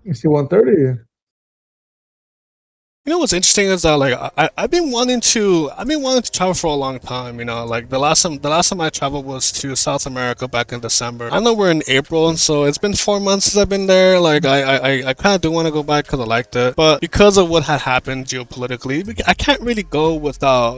You see 130. You know what's interesting is that like I've been wanting to travel for a long time. You know, like the last time I traveled was to South America back in December. I know we're in April, and so it's been 4 months since I've been there. Like I kind of do want to go back because I liked it, but because of what had happened geopolitically, I can't really go without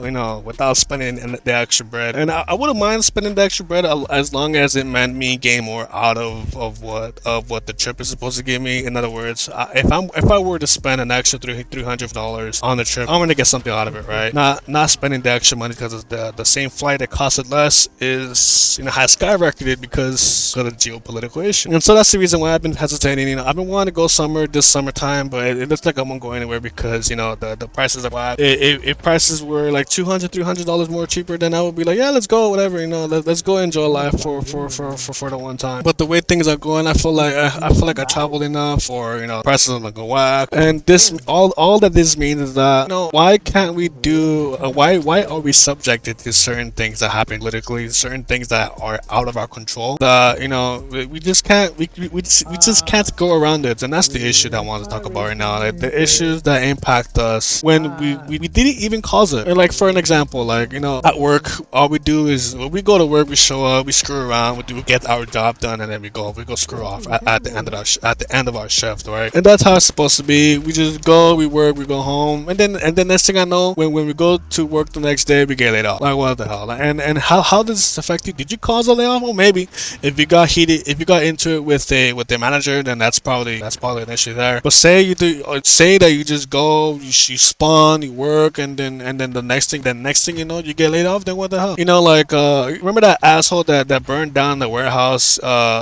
spending the extra bread. And I wouldn't mind spending the extra bread as long as it meant me getting more out of what the trip is supposed to give me. In other words, if I were to spend an extra $300 on the trip, I'm gonna get something out of it, right? Not spending the extra money because the same flight that costed less is has skyrocketed because of the geopolitical issue. And so that's the reason why I've been hesitating. I've been wanting to go somewhere this summertime, but it looks like I won't go anywhere because the prices are wide. If prices were like $200, $300 more cheaper, then I would be like, yeah, let's go, whatever. Let's go enjoy life for the one time. But the way things are going, I feel like I traveled enough, or prices are gonna go whack. And this all that this means is that why can't we do? Why are we subjected to certain things that happen politically, certain things that are out of our control? That we just can't we just can't go around it, and that's the issue that I want to talk about right now. Like the issues that impact us when we didn't even cause it. And like for an example, like at work, all we do is when we go to work, we show up, we screw around, we get our job done, and then we go screw off at the end of our shift, right? And that's how it's supposed to be. We just go, we work, we go home, and then next thing I know, when we go to work the next day, we get laid off. Like what the hell? And how does this affect you? Did you cause a layoff? Well, maybe if you got into it with a manager, then that's probably an issue there. But say you do, or say that you just go, you spawn, you work, and then the next thing you know, you get laid off. Then what the hell? Like remember that asshole that burned down the warehouse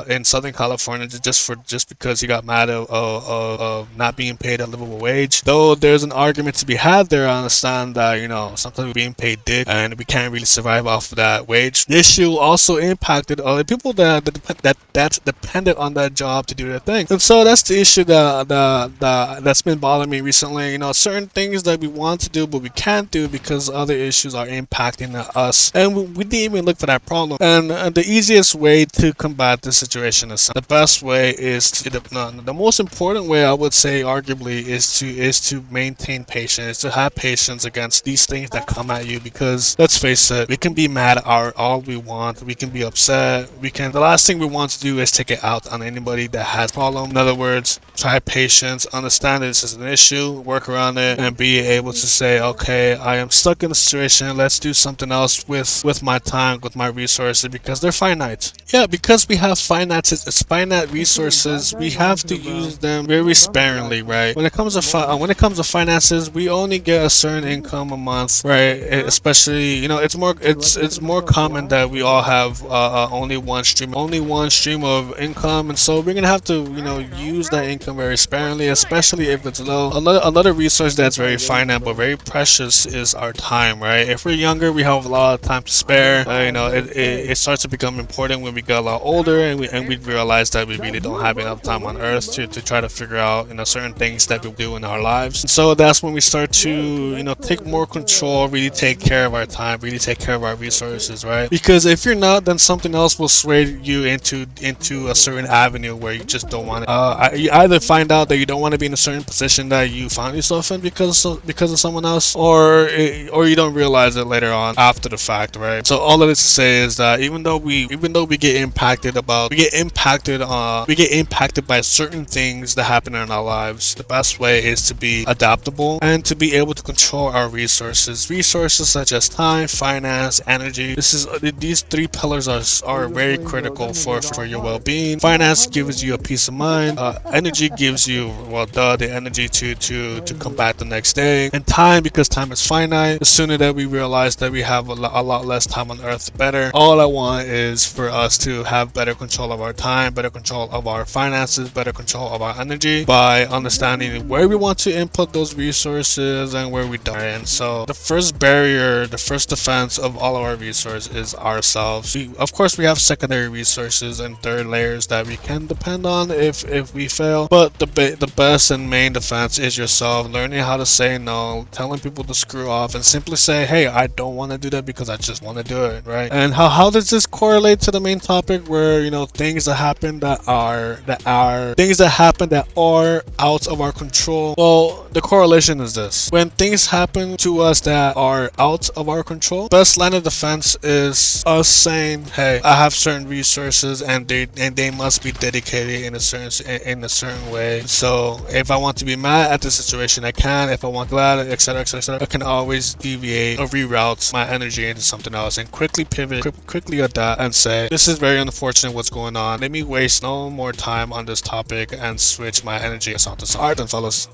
in Southern California just because he got mad of not being paid a livable wage. Though there's an argument to be had there, I understand that sometimes we're being paid dick and we can't really survive off of that wage. The issue also impacted other people that's dependent on that job to do their thing. And so that's the issue that's been bothering me recently. Certain things that we want to do but we can't do because other issues are impacting us, and we didn't even look for that problem. And the easiest way to combat this situation is the best way is the most important way, I would say, arguably, is to maintain patience, to have patience against these things that come at you. Because let's face it, we can be mad at all we want, we can be upset, the last thing we want to do is take it out on anybody that has a problem. In other words, try patience, understand this is an issue, work around it, and be able to say, okay, I am stuck in a situation, let's do something else with my time, with my resources, because they're finite. Yeah, because we have finite resources, we have to use them very sparingly, right? When it comes to finances, we only get a certain income a month, right? Especially, it's more common that we all have only one stream of income, and so we're gonna have to use that income very sparingly, especially if it's low. Another resource that's very finite but very precious is our time, right? If we're younger, we have a lot of time to spare. It starts to become important when we get a lot older, and we realize that we really don't have enough time on Earth to try to figure out certain things that we do in our lives. And so that's when we start to take more control, really take care of our time, really take care of our resources, right? Because if you're not, then something else will sway you into a certain avenue where you just don't want it. You either find out that you don't want to be in a certain position that you found yourself in because of someone else, or you don't realize it later on after the fact, right? So all of this to say is that even though we get impacted by certain things that happen in our lives, the best way is to be adaptable and to be able to control our resources such as time, finance, energy. These three pillars are very critical for your well-being. Finance gives you a peace of mind. Energy gives you the energy to combat the next day. And time, because time is finite. The sooner that we realize that we have a lot less time on Earth, the better. All I want is for us to have better control of our time, better control of our finances, better control of our energy by understanding where we want to input those resources and where we don't. And so the first barrier, the first defense of all of our resources is ourselves. Of course, we have secondary resources and third layers that we can depend on if we fail. But the best and main defense is yourself. Learning how to say no, telling people to screw off, and simply say, "Hey, I don't want to do that because I just want to do it." Right? And how does this correlate to the main topic, where things that happen that are things that happen that are out of our control? Well, the correlation is this: when things happen to us that are out of our control, best line of defense is us saying, "Hey, I have certain resources, and they must be dedicated in a certain way. So if I want to be mad at the situation, I can. If I want to glad, etc., etc., I can always deviate or reroute my energy into something else and quickly pivot, quickly adapt, and say, this is very unfortunate what's going on. Let me waste no more time on this topic and switch my energy to something." Alright then, fellas.